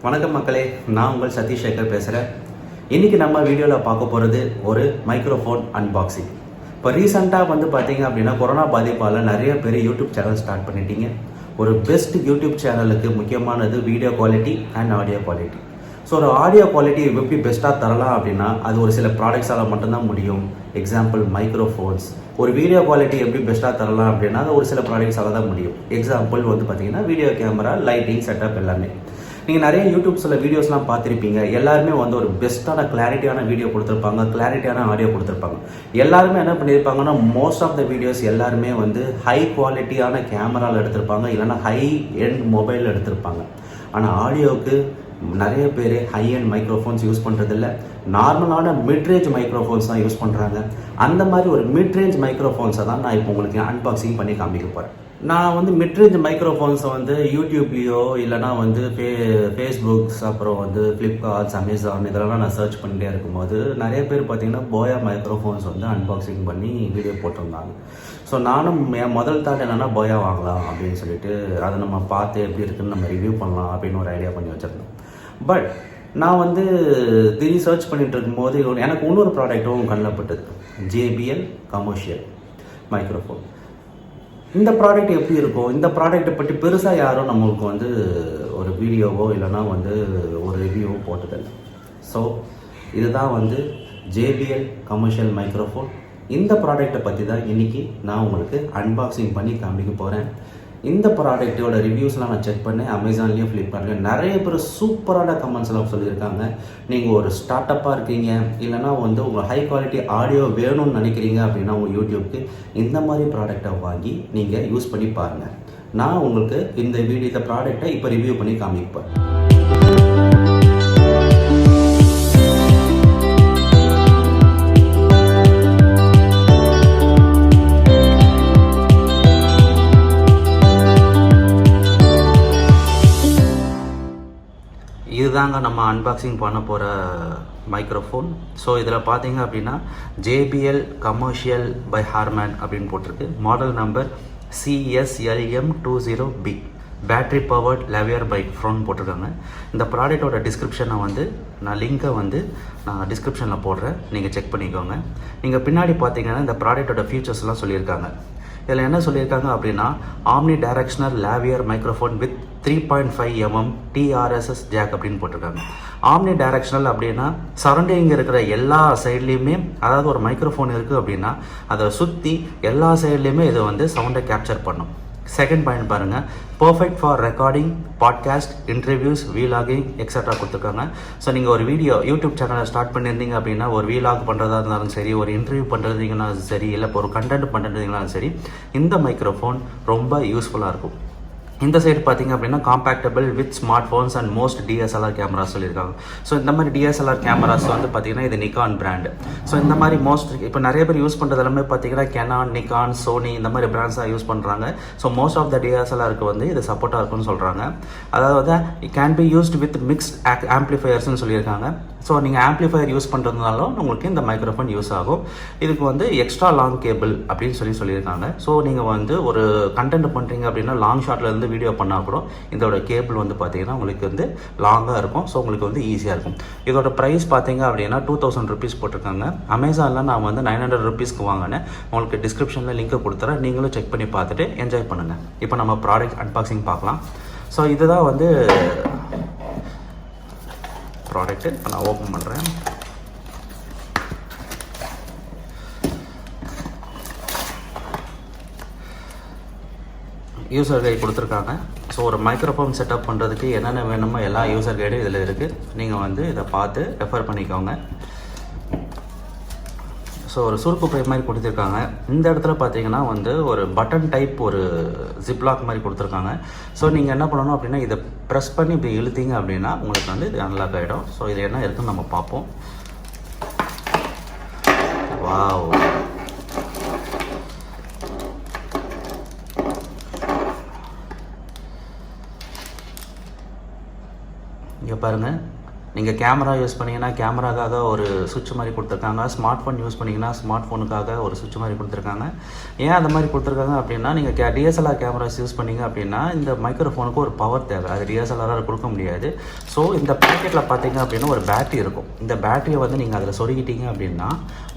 வணக்கம் மக்களே, நான் உங்கள் சதீஷ் சேகர் பேசுகிறேன். இன்றைக்கி நம்ம வீடியோவில் பார்க்க போகிறது ஒரு மைக்ரோஃபோன் அன்பாக்சிங். இப்போ ரீசெண்டாக பார்த்தீங்க அப்படின்னா கொரோனா பாதிப்பால் நிறைய பேர் யூடியூப் சேனல் ஸ்டார்ட் பண்ணிட்டீங்க. ஒரு பெஸ்ட் யூடியூப் சேனலுக்கு முக்கியமானது video quality and audio quality. So ஒரு ஆடியோ குவாலிட்டி எப்படி பெஸ்ட்டாக தரலாம் அப்படின்னா அது ஒரு சில ப்ராடக்ட்ஸால் மட்டும்தான் முடியும். Example microphones. ஒரு வீடியோ குவாலிட்டி எப்படி பெஸ்ட்டாக தரலாம் அப்படின்னா அது ஒரு சில ப்ராடக்ட்ஸால் தான் முடியும். எக்ஸாம்பிள் பார்த்தீங்கன்னா வீடியோ கேமரா, லைட்டிங், செட்டப் எல்லாமே. நீங்கள் நிறைய யூடியூப்ஸில் வீடியோஸ்லாம் பார்த்துருப்பீங்க. எல்லாருமே ஒரு பெஸ்ட்டான கிளாரிட்டியான வீடியோ கொடுத்துருப்பாங்க, கிளாரிட்டியான ஆடியோ கொடுத்துருப்பாங்க. எல்லாருமே என்ன பண்ணியிருப்பாங்கன்னா மோஸ்ட் ஆஃப் த வீடியோஸ் எல்லாருமே ஹை குவாலிட்டியான கேமராவில் எடுத்திருப்பாங்க, இல்லைன்னா ஹை எண்ட் மொபைலில் எடுத்திருப்பாங்க. ஆனால் ஆடியோவுக்கு நிறைய பேர் ஹை எண்ட் மைக்ரோஃபோன்ஸ் யூஸ் பண்ணுறதில்ல, நார்மலான மிட்ரேஞ்ச் மைக்ரோஃபோன்ஸ் தான் யூஸ் பண்ணுறாங்க. அந்த மாதிரி ஒரு மிட்ரேஞ்ச் மைக்ரோஃபோன்ஸை தான் நான் இப்போ உங்களுக்கு அன்பாக்சிங் பண்ணி காமிக்க போகிறேன். நான் மிட்ரேஞ்ச் மைக்ரோஃபோன்ஸை யூடியூப்லேயோ இல்லைனா ஃபேஸ்புக்ஸ், அப்புறம் ஃப்ளிப்கார்ட்ஸ், அமேசான் இதெல்லாம் நான் சர்ச் பண்ணிகிட்டே இருக்கும்போது நிறைய பேர் பார்த்தீங்கன்னா போயா மைக்ரோஃபோன்ஸ் அன்பாக்சிங் பண்ணி வீடியோ போட்டிருந்தாங்க. ஸோ நானும் என் முதல் தாட் என்னென்னா போயா வாங்கலாம் அப்படின்னு சொல்லிட்டு அதை நம்ம பார்த்து எப்படி இருக்குன்னு நம்ம ரிவ்யூ பண்ணலாம் அப்படின்னு ஒரு ஐடியா பண்ணி வச்சுருந்தோம். பட் நான் திடீர் சர்ச் பண்ணிட்டு இருக்கும்போது எனக்கு இன்னொரு ப்ராடக்ட்டும் கண்ணில் பட்டது. JBL commercial microphone. இந்த ப்ராடக்ட் எப்படி இருக்கும், இந்த ப்ராடக்ட்டை பற்றி பெருசாக யாரும் நம்மளுக்கு ஒரு வீடியோவோ இல்லைனா ஒரு ரிவ்யூவோ போட்டதில்லை. ஸோ இதுதான் JBL கமர்ஷியல் மைக்ரோஃபோன். இந்த ப்ராடக்ட்டை பற்றி தான் இன்றைக்கி நான் உங்களுக்கு அன்பாக்சிங் பண்ணி காமிக்க போகிறேன். இந்த ப்ராடக்ட்டோட ரிவ்யூஸ்லாம் நான் செக் பண்ணேன். அமேசான்லேயும், ஃப்ளிப்கார்ட்லேயும் நிறைய பேர் சூப்பரான கமெண்ட்ஸ்லாம் சொல்லியிருக்காங்க. நீங்கள் ஒரு ஸ்டார்ட் அப்பாக இருக்கீங்க, இல்லைனா உங்கள் ஹை குவாலிட்டி ஆடியோ வேணும்னு நினைக்கிறீங்க அப்படின்னா உங்கள் யூடியூப்க்கு இந்த மாதிரி ப்ராடக்டை வாங்கி நீங்கள் யூஸ் பண்ணி பாருங்கள். நான் உங்களுக்கு இந்த ப்ராடக்டை இப்போ ரிவ்யூ பண்ணி காமிப்பேன். இதுதாங்க நம்ம அன்பாக்சிங் பண்ண போகிற மைக்ரோஃபோன். ஸோ இதில் பார்த்தீங்க அப்படின்னா JBL கமர்ஷியல் பை ஹார்மேன் அப்படின்னு போட்டிருக்கு. Model number CSLM20B. Battery powered lavalier by ஃப்ரோன் போட்டிருக்காங்க. இந்த ப்ராடக்டோட டிஸ்கிரிப்ஷனை நான் லிங்கை நான் டிஸ்கிரிப்ஷனில் போடுறேன், நீங்கள் செக் பண்ணிக்கோங்க. நீங்கள் பின்னாடி பார்த்தீங்கன்னா இந்த ப்ராடக்டோட ஃபீச்சர்ஸ்லாம் சொல்லியிருக்காங்க. இதில் என்ன சொல்லியிருக்காங்க அப்படின்னா Omnidirectional lavalier microphone with 3.5 mm TRSS jack அப்படின்னு போட்டிருக்காங்க. Omnidirectional அப்படின்னா சரௌண்டிங் இருக்கிற எல்லா சைட்லேயுமே, அதாவது ஒரு மைக்ரோஃபோன் இருக்குது அப்படின்னா அதை சுற்றி எல்லா சைட்லேயுமே இது சவுண்டை கேப்சர் பண்ணும். செகண்ட் பாயிண்ட் பாருங்கள், perfect for recording, podcast, interviews, vlogging extra கொடுத்துருக்காங்க. ஸோ நீங்கள் ஒரு வீடியோ யூடியூப் சேனலை ஸ்டார்ட் பண்ணியிருந்தீங்க அப்படின்னா ஒரு வீலாக் பண்ணுறதா இருந்தாலும் சரி, ஒரு இன்டர்வியூ பண்ணுறதுங்கனாலும் சரி, இல்லை இப்போ ஒரு கண்டென்ட் பண்ணுறதுங்கனாலும் சரி, இந்த மைக்ரோஃபோன் ரொம்ப யூஸ்ஃபுல்லாக இருக்கும். இந்த சைடு பார்த்தீங்க அப்படின்னா காம்பேக்டபிள் with smart phones and most DSLR cameras சொல்லியிருக்காங்க. ஸோ இந்த மாதிரி DSLR கேமராஸ் பார்த்தீங்கன்னா இது நிக்கான் பிராண்டு. ஸோ இந்த மாதிரி இப்போ நிறைய பேர் யூஸ் பண்ணுறது எல்லாமே பார்த்தீங்கன்னா கெனான், நிக்கான், சோனி இந்த மாதிரி பிராண்ட்ஸாக யூஸ் பண்ணுறாங்க. ஸோ மோஸ்ட் ஆஃப் த DSLRக்கு இது சப்போர்ட்டாக இருக்குன்னு சொல்கிறாங்க. அதாவது it can be used with mixed ஆம்ப்ளிஃபயர்ஸ்னு சொல்லியிருக்காங்க. ஸோ நீங்கள் ஆம்ப்ளிஃபயர் யூஸ் பண்ணுறதுனாலும் உங்களுக்கு இந்த மைக்ரோஃபோன் யூஸ் ஆகும். இதுக்கு எக்ஸ்ட்ரா லாங் கேபிள் அப்படின்னு சொல்லியிருக்காங்க. ஸோ நீங்கள் ஒரு கண்டென்ட் பண்ணுறீங்க அப்படின்னா லாங் ஷார்ட்லேருந்து வீடியோ பண்ணால் கூட இதோட கேபிள் பார்த்தீங்கன்னா உங்களுக்கு லாங்காக இருக்கும். ஸோ உங்களுக்கு ஈஸியாக இருக்கும். இதோட ப்ரைஸ் பார்த்தீங்க அப்படின்னா 2000 rupees போட்டிருக்காங்க. அமேசானில் நான் 900 rupeesக்கு வாங்கினேன். உங்களுக்கு டிஸ்கிரிப்ஷனில் லிங்க்கை கொடுத்துறேன், நீங்களும் செக் பண்ணி பார்த்துட்டு என்ஜாய் பண்ணுங்கள். இப்போ நம்ம ப்ராடக்ட் அன்பாக்சிங் பார்க்கலாம். ஸோ இதுதான் ப்ராடக்ட்டு. இப்போ நான் ஓப்பன் பண்ணுறேன். யூசர் கைடு கொடுத்துருக்காங்க. ஸோ ஒரு மைக்ரோஃபோன் செட்டப் பண்ணுறதுக்கு என்னென்ன வேணுமோ எல்லா யூசர் கைடும் இதில் இருக்குது. நீங்கள் இதை பார்த்து ரெஃபர் பண்ணிக்கோங்க. ஸோ ஒரு சுருக்கு பை மாதிரி கொடுத்துருக்காங்க. இந்த இடத்துல பார்த்தீங்கன்னா ஒரு பட்டன் டைப் ஒரு ஜிப்லாக் மாதிரி கொடுத்துருக்காங்க. ஸோ நீங்கள் என்ன பண்ணணும் அப்படின்னா இதை ப்ரெஸ் பண்ணி இப்படி இழுத்தீங்க அப்படின்னா உங்களுக்கு இது அன்லாக் ஆகிடும். ஸோ இது என்ன இருக்குன்னு நம்ம பார்ப்போம். வாவ், இங்கே பாருங்கள், நீங்கள் கேமரா யூஸ் பண்ணிங்கன்னா கேமராக்காக ஒரு சுவிட்ச் மாதிரி கொடுத்துருக்காங்க, ஸ்மார்ட் ஃபோன் யூஸ் பண்ணிங்கன்னா ஸ்மார்ட் ஃபோனுக்காக ஒரு சுவிட்ச் மாதிரி கொடுத்துருக்காங்க. ஏன் அந்த மாதிரி கொடுத்துருக்காங்க அப்படின்னா, நீங்கள் டிஎஸ்எல்ஆர் கேமராஸ் யூஸ் பண்ணிங்க அப்படின்னா இந்த மைக்ரோஃபோனுக்கு ஒரு பவர் தேவை, அது டிஎஸ்எல்ஆரால் கொடுக்க முடியாது. ஸோ இந்த பேக்கெட்டில் பார்த்தீங்க அப்படின்னா ஒரு பேட்டரி இருக்கும். இந்த பேட்டரியை வந்து நீங்கள் அதில் சொருகிட்டீங்க அப்படின்னா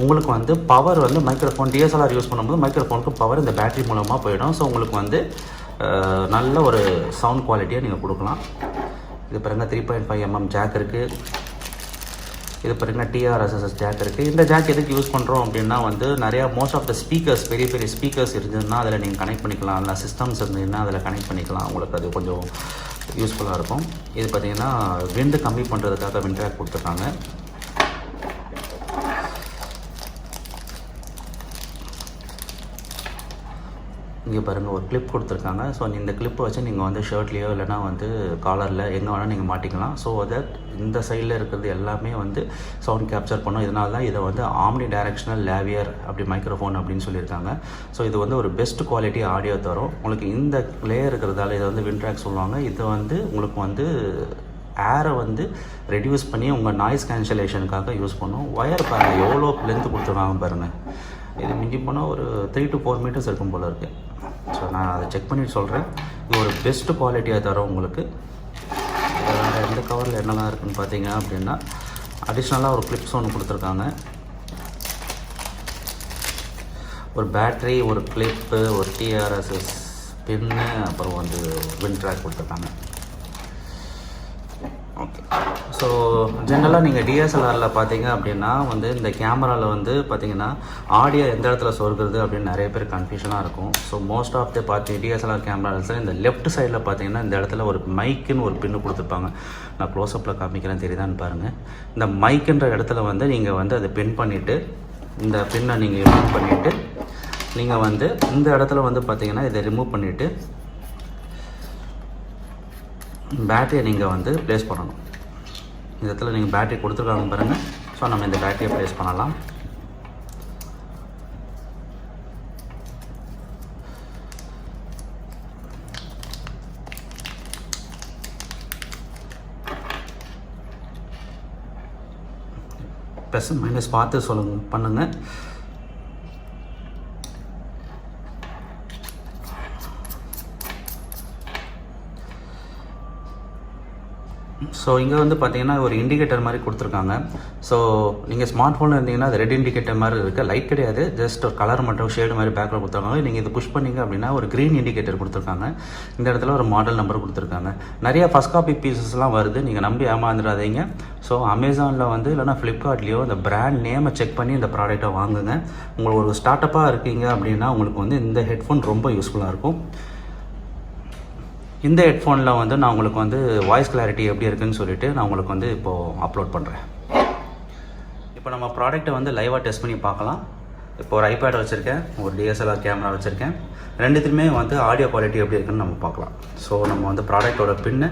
உங்களுக்கு வந்து பவர் வந்து மைக்ரோஃபோன் டிஎஸ்எல்ஆர் யூஸ் பண்ணும்போது மைக்ரோஃபோனுக்கு பவர் இந்த பேட்டரி மூலமாக போயிடும். ஸோ உங்களுக்கு வந்து நல்ல ஒரு சவுண்ட் குவாலிட்டியாக நீங்கள் கொடுக்கலாம். இது பாருங்க 3.5 mm ஜாக் இருக்குது. இது பாருங்க TRSS ஜாக் இருக்குது. இந்த ஜாக் எதுக்கு யூஸ் பண்ணுறோம் அப்படின்னா வந்து நிறையா மோஸ்ட் ஆஃப் த ஸ்பீக்கர்ஸ், பெரிய பெரிய ஸ்பீக்கர்ஸ் இருந்ததுன்னா அதில் நீங்கள் கனெக்ட் பண்ணிக்கலாம், இல்லை சிஸ்டம்ஸ் இருந்ததுன்னா அதில் கனெக்ட் பண்ணிக்கலாம். உங்களுக்கு அது கொஞ்சம் யூஸ்ஃபுல்லாக இருக்கும். இது பார்த்திங்கன்னா விண்டு கம்மி பண்ணுறதுக்காக விண்ட் ஜாக் கொடுத்துருக்காங்க. இங்கே பாருங்கள் ஒரு கிளிப் கொடுத்துருக்காங்க. ஸோ இந்த கிளிப்பை வச்சு நீங்கள் வந்து ஷர்ட்லேயோ இல்லைனா வந்து காலரில் எங்கே வேணால் நீங்கள் மாட்டிக்கலாம். ஸோ தட் இந்த சைடில் இருக்கிறது எல்லாமே வந்து சவுண்ட் கேப்சர் பண்ணும். இதனால தான் இதை வந்து ஆம்னிடைரக்ஷனல் லாவியர் அப்படி மைக்ரோஃபோன் அப்படின்னு சொல்லியிருக்காங்க. ஸோ இது வந்து ஒரு பெஸ்ட் குவாலிட்டி ஆடியோ தரும். உங்களுக்கு இந்த லேயர் இருக்கிறதால இதை வந்து விண்ட் ட்ராக் சொல்லுவாங்க. இது வந்து உங்களுக்கு வந்து ஏரை வந்து ரெடியூஸ் பண்ணி உங்கள் நாய்ஸ் கேன்சலேஷனுக்காக யூஸ் பண்ணும். ஒயர் பாருங்கள் எவ்வளோ லென்த்து கொடுத்துருக்காங்க பாருங்கள். இது மிஞ்சி போனால் ஒரு 3 to 4 மீட்டர்ஸ் இருக்கும் போல் இருக்குது. ஸோ நான் அதை செக் பண்ணிட்டு சொல்கிறேன். இது ஒரு பெஸ்ட் குவாலிட்டியாக தரும் உங்களுக்கு. இந்த கவரில் என்னெல்லாம் இருக்குதுன்னு பார்த்தீங்க அப்படின்னா அடிஷ்னலாக ஒரு கிளிப்ஸ் ஒன்று கொடுத்துருக்காங்க, ஒரு பேட்ரி, ஒரு கிளிப்பு, ஒரு TRSS பின்னு, அப்புறம் வந்து விண்ட் ட்ராக் கொடுத்துருக்காங்க. ஓகே. ஸோ ஜென்ரலாக நீங்கள் டிஎஸ்எல்ஆரில் பார்த்தீங்க அப்படின்னா வந்து இந்த கேமராவில் வந்து பார்த்தீங்கன்னா ஆடியோ எந்த இடத்துல சொருகிறது அப்படின்னு நிறைய பேர் கன்ஃபியூஷனாக இருக்கும். So most of the DSLR கேமராஸில் இந்த லெஃப்ட் சைடில் பார்த்தீங்கன்னா இந்த இடத்துல ஒரு மைக்குன்னு ஒரு பின்னு கொடுத்துருப்பாங்க. நான் க்ளோஸ்அப்பில் காமிக்கிறேன், தெரியுதான்னு பாருங்கள். இந்த மைக்குன்ற இடத்துல வந்து நீங்கள் வந்து அதை பின் பண்ணிவிட்டு இந்த பின்னை நீங்கள் ரிமூவ் பண்ணிவிட்டு நீங்கள் வந்து இந்த இடத்துல வந்து பார்த்தீங்கன்னா இதை ரிமூவ் பண்ணிவிட்டு பேட்டரியை நீங்கள் வந்து ப்ளேஸ் பண்ணணும். இந்த இடத்துல நீங்கள் பேட்டரி கொடுத்துருக்காங்க பாருங்கள். ஸோ நம்ம இந்த பேட்டரியை ப்ளேஸ் பண்ணலாம். ப்ளஸ் மைனஸ் பார்த்து பண்ணுங்கள். ஸோ இங்கே வந்து பார்த்தீங்கன்னா ஒரு இண்டிகேட்டர் மாதிரி கொடுத்துருக்காங்க. ஸோ நீங்கள் ஸ்மார்ட் ஃபோனில் இருந்தீங்கன்னா அது ரெட் இண்டிகேட்டர் மாதிரி இருக்குது, லைட் கிடையாது, ஜஸ்ட் ஒரு கலர் மட்டும் ஷேடு மாதிரி பேக்கில் கொடுத்துருக்காங்க. நீங்கள் இது புஷ் பண்ணிங்க அப்படின்னா ஒரு க்ரீன் இண்டிகேட்டர் கொடுத்துருக்காங்க. இந்த இடத்துல ஒரு மாடல் நம்பர் கொடுத்துருக்காங்க. நிறைய ஃபஸ்ட் காப்பி பீசஸ்லாம் வருது, நீங்கள் நம்பி ஏமாந்துடாதீங்க. ஸோ அமேசானில் வந்து இல்லைனா ஃப்ளிப்கார்ட்லேயோ இந்த பிராண்ட் நேமை செக் பண்ணி இந்த ப்ராடக்ட்டை வாங்குங்க. உங்களுக்கு ஒரு ஸ்டார்ட் அப்பாக இருக்கீங்க அப்படின்னா உங்களுக்கு வந்து இந்த ஹெட்ஃபோன் ரொம்ப யூஸ்ஃபுல்லாக இருக்கும். இந்த ஹெட்ஃபோனில் வந்து நான் உங்களுக்கு வந்து வாய்ஸ் கிளாரிட்டி எப்படி இருக்குதுன்னு சொல்லிவிட்டு நான் உங்களுக்கு வந்து இப்போது அப்லோட் பண்ணுறேன். இப்போ நம்ம ப்ராடக்ட்டை வந்து லைவாக டெஸ்ட் பண்ணி பார்க்கலாம். இப்போ ஒரு ஐபேட் வச்சுருக்கேன், ஒரு டிஎஸ்எல்ஆர் கேமரா வச்சுருக்கேன். ரெண்டுத்துலையுமே வந்து ஆடியோ குவாலிட்டி எப்படி இருக்குன்னு நம்ம பார்க்கலாம். ஸோ நம்ம வந்து ப்ராடக்டோட பின்னு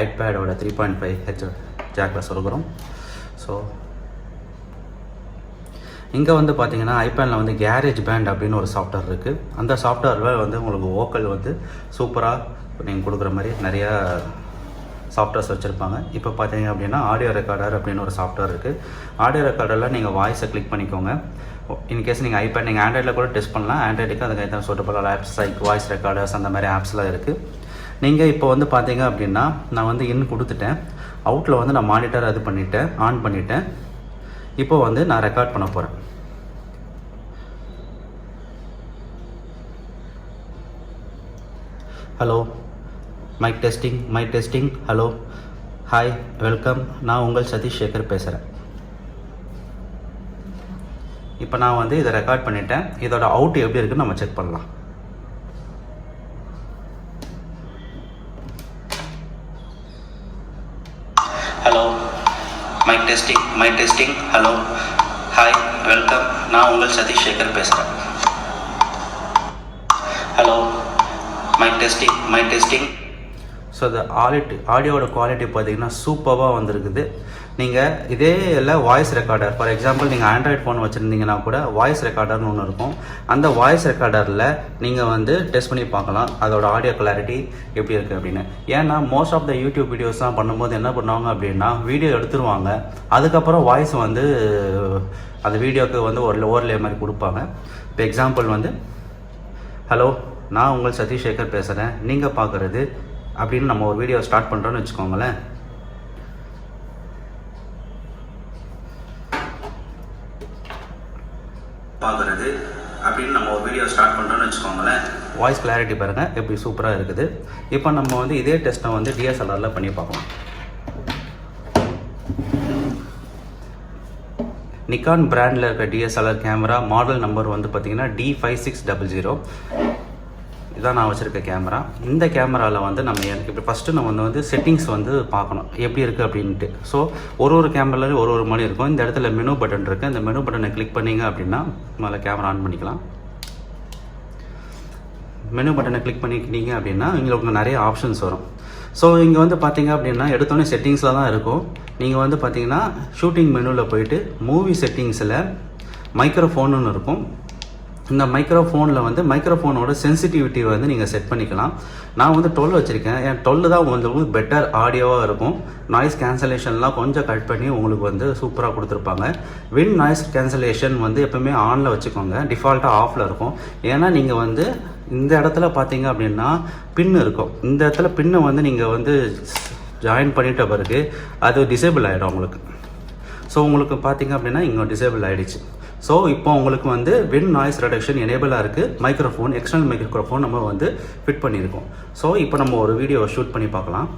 ஐபேடோட 3.5 ஜாக்கில் சொல்கிறோம். ஸோ இங்கே வந்து பார்த்தீங்கன்னா ஐபேடில் வந்து கேரேஜ் பேண்ட் அப்படின்னு ஒரு சாஃப்ட்வேர் இருக்குது. அந்த சாஃப்ட்வேரில் வந்து உங்களுக்கு வோக்கல் வந்து சூப்பராக நீங்கள் கொடுக்குற மாதிரி நிறையா சாஃப்ட்வேர்ஸ் வச்சுருப்பாங்க. இப்போ பார்த்தீங்க அப்படின்னா ஆடியோ ரெக்கார்டர் அப்படின்னு ஒரு சாஃப்ட்வேர் இருக்குது. ஆடியோ ரெக்கார்டரில் நீங்கள் வாய்ஸை கிளிக் பண்ணிக்கோங்க. இன்கேஸ் நீங்கள் ஐபேட் நீங்கள் ஆண்ட்ராய்டில் கூட டெஸ்ட் பண்ணலாம். ஆண்ட்ராய்டுக்கு அதுக்கு எத்தனை suitable apps like voice recorders அந்த மாதிரி ஆப்ஸ்லாம் இருக்குது. நீங்கள் இப்போ வந்து பார்த்தீங்க அப்படின்னா நான் வந்து இன் கொடுத்துட்டேன். அவுட்டில் வந்து நான் மானிட்டர் அது பண்ணிவிட்டேன், ஆன் பண்ணிவிட்டேன். இப்போ வந்து நான் ரெக்கார்ட் பண்ண போகிறேன். Hello, mic testing. Hello, hi, welcome. நான் உங்கள் சதீஷ் சேகர் பேசுகிறேன். இப்போ நான் வந்து இதை ரெக்கார்ட் பண்ணிட்டேன். இதோட அவுட் எப்படி இருக்குன்னு நம்ம செக் பண்ணலாம். Hello, mic testing. Hello, hi, welcome. நான் உங்கள் சதீஷ் சேகர் பேசுகிறேன். Hello, mic testing. So the ஆடியோட குவாலிட்டி பார்த்தீங்கன்னா சூப்பராக வந்திருக்குது. நீங்கள் இதே இல்லை வாய்ஸ் ரெக்கார்டர், ஃபார் எக்ஸாம்பிள் நீங்கள் ஆண்ட்ராய்ட் ஃபோன் வச்சுருந்தீங்கன்னா கூட வாய்ஸ் ரெக்கார்டர்னு ஒன்று இருக்கும். அந்த வாய்ஸ் ரெக்கார்டரில் நீங்கள் வந்து டெஸ்ட் பண்ணி பார்க்கலாம் அதோட ஆடியோ கிளாரிட்டி எப்படி இருக்குது அப்படின்னு. ஏன்னா மோஸ்ட் ஆஃப் த யூடியூப் வீடியோஸ்லாம் பண்ணும்போது என்ன பண்ணுவாங்க அப்படின்னா வீடியோ எடுத்துருவாங்க, அதுக்கப்புறம் வாய்ஸ் வந்து அந்த வீடியோவுக்கு வந்து ஒரு ஓவர்லே மாதிரி கொடுப்பாங்க. இப்போ எக்ஸாம்பிள் வந்து ஹலோ, நான் உங்கள் சதீஷ் சேகர் பேசுகிறேன், நீங்கள் பார்க்குறது அப்படின்னு நம்ம ஒரு வீடியோ ஸ்டார்ட் பண்ணுறோன்னு வச்சுக்கோங்களேன். பார்க்குறது அப்படின்னு நம்ம ஒரு வீடியோ ஸ்டார்ட் பண்ணுறோன்னு வச்சுக்கோங்களேன். வாய்ஸ் கிளாரிட்டி பாருங்கள் எப்படி சூப்பராக இருக்குது. இப்போ நம்ம வந்து இதே டெஸ்ட்டை வந்து டிஎஸ்எல்ஆரில் பண்ணி பார்க்கலாம். நிக்கான் பிராண்டில் இருக்க டிஎஸ்எல்ஆர் கேமரா மாடல் நம்பர் வந்து பார்த்திங்கன்னா D5600. இதான் நான் வச்சுருக்க கேமரா. இந்த கேமராவில் வந்து நம்ம இப்போ ஃபஸ்ட்டு நம்ம வந்து செட்டிங்ஸ் வந்து பார்க்கணும் எப்படி இருக்குது அப்படின்ட்டு. ஸோ ஒரு கேமராலையும் ஒரு மாதிரி இருக்கும். இந்த இடத்துல மெனு பட்டன் இருக்குது. இந்த மெனு பட்டனை கிளிக் பண்ணிங்க அப்படின்னா முதல்ல கேமரா ஆன் பண்ணிக்கலாம். மெனு பட்டனை கிளிக் பண்ணிக்கிட்டீங்க அப்படின்னா உங்களுக்கு நிறைய ஆப்ஷன்ஸ் வரும். ஸோ இங்கே வந்து பார்த்தீங்க அப்படின்னா எடுத்தோடனே செட்டிங்ஸில் தான் இருக்கும். நீங்கள் வந்து பார்த்தீங்கன்னா ஷூட்டிங் மெனுவில் போயிட்டு மூவி செட்டிங்ஸில் மைக்ரோஃபோன்னு இருக்கும். இந்த மைக்ரோஃபோனில் வந்து மைக்ரோஃபோனோட சென்சிட்டிவிட்டி வந்து நீங்கள் செட் பண்ணிக்கலாம். நான் வந்து 12 வச்சுருக்கேன். என் 12 தான் உங்களுக்கு பெட்டர் ஆடியோவாக இருக்கும். நாய்ஸ் கேன்சலேஷன்லாம் கொஞ்சம் கட் பண்ணி உங்களுக்கு வந்து சூப்பராக கொடுத்துருப்பாங்க. வின் நாய்ஸ் கேன்சலேஷன் வந்து எப்போவுமே ஆனில் வச்சுக்கோங்க, டிஃபால்ட்டாக ஆஃபில் இருக்கும். ஏன்னா நீங்கள் வந்து இந்த இடத்துல பார்த்தீங்க அப்படின்னா பின் இருக்கும். இந்த இடத்துல பின்னை வந்து நீங்கள் வந்து ஜாயின் பண்ணிட்ட பிறகு அது டிசேபிள் ஆகிடும் உங்களுக்கு. ஸோ உங்களுக்கு பார்த்தீங்க அப்படின்னா இங்கே டிசேபிள் ஆகிடுச்சு. ஸோ இப்போ உங்களுக்கு வந்து வின் நாய்ஸ் ரிடக்ஷன் எனேபிளாக இருக்குது. மைக்ரோஃபோன், எக்ஸ்டர்னல் மைக்ரோஃபோன் நம்ம வந்து ஃபிட் பண்ணியிருக்கோம். ஸோ இப்போ நம்ம ஒரு வீடியோ ஷூட் பண்ணி பார்க்கலாம்.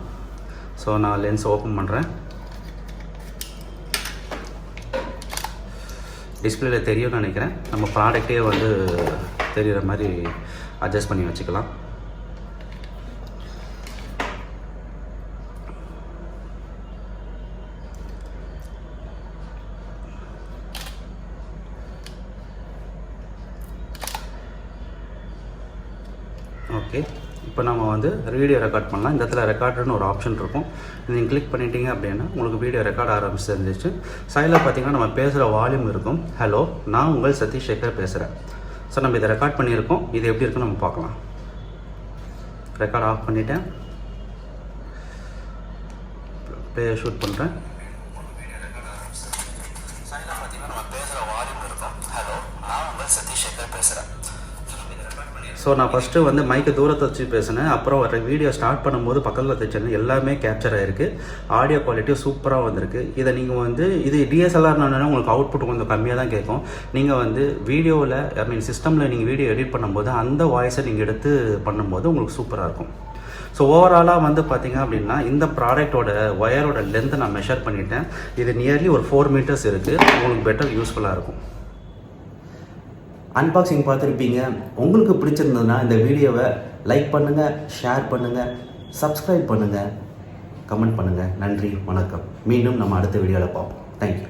ஸோ நான் லென்ஸ் ஓப்பன் பண்ணுறேன். டிஸ்பிளேல தெரியும்னு நினைக்கிறேன். நம்ம ப்ராடக்டே வந்து தெரிகிற மாதிரி அட்ஜஸ்ட் பண்ணி வச்சுக்கலாம். ஓகே, இப்போ நம்ம வந்து வீடியோ ரெக்கார்ட் பண்ணலாம். இந்த இடத்துல ரெக்கார்டுன்னு ஒரு ஆப்ஷன் இருக்கும். நீங்கள் கிளிக் பண்ணிட்டீங்க அப்படின்னா உங்களுக்கு வீடியோ ரெக்கார்ட் ஆரம்பிச்சிருந்துச்சு. சைடில் பார்த்தீங்கன்னா நம்ம பேசுகிற வால்யூம் இருக்கும். ஹலோ, நான் உங்கள் சதீஷ் சேகர் பேசுகிறேன். ஸோ நம்ம இதை ரெக்கார்ட் பண்ணியிருக்கோம். இது எப்படி இருக்குன்னு நம்ம பார்க்கலாம். ரெக்கார்ட் ஆஃப் பண்ணிவிட்டேன். ஷூட் பண்ணுறேன். சைடில் பார்த்தீங்கன்னா நம்ம பேசுகிற வால்யூம் இருக்கும். ஹலோ, நான் உங்கள் சதீஷ் சேகர் பேசுகிறேன். ஸோ நான் ஃபஸ்ட்டு வந்து மைக்கை தூரத்தை வச்சு பேசினேன். அப்புறம் வர வீடியோ ஸ்டார்ட் பண்ணும்போது பக்கத்தில் வச்சுருந்தேன். எல்லாமே கேப்சர் ஆகிருக்கு. ஆடியோ குவாலிட்டியும் சூப்பராக வந்திருக்கு. இதை நீங்கள் வந்து இது டிஎஸ்எல்ஆர்னா உங்களுக்கு அவுட்புட் கொஞ்சம் கம்மியாக தான் கேட்கும். நீங்கள் வந்து வீடியோவில் சிஸ்டமில் நீங்கள் வீடியோ எடிட் பண்ணும்போது அந்த வாய்ஸை நீங்கள் எடுத்து பண்ணும்போது உங்களுக்கு சூப்பராக இருக்கும். ஸோ ஓவராலாக வந்து பார்த்திங்க அப்படின்னா இந்த ப்ராடக்டோட ஒயரோட லென்த்தை நான் மெஷர் பண்ணிட்டேன். இது நியர்லி ஒரு 4 மீட்டர்ஸ் இருக்குது. உங்களுக்கு பெட்டர் யூஸ்ஃபுல்லாக இருக்கும். அன்பாக்சிங் பார்த்துருப்பீங்க. உங்களுக்கு பிடிச்சிருந்ததுன்னா இந்த வீடியோவை லைக் பண்ணுங்கள், ஷேர் பண்ணுங்கள், சப்ஸ்கிரைப் பண்ணுங்கள், கமெண்ட் பண்ணுங்கள். நன்றி, வணக்கம். மீண்டும் நம்ம அடுத்த வீடியோவில் பார்ப்போம். தேங்க்யூ.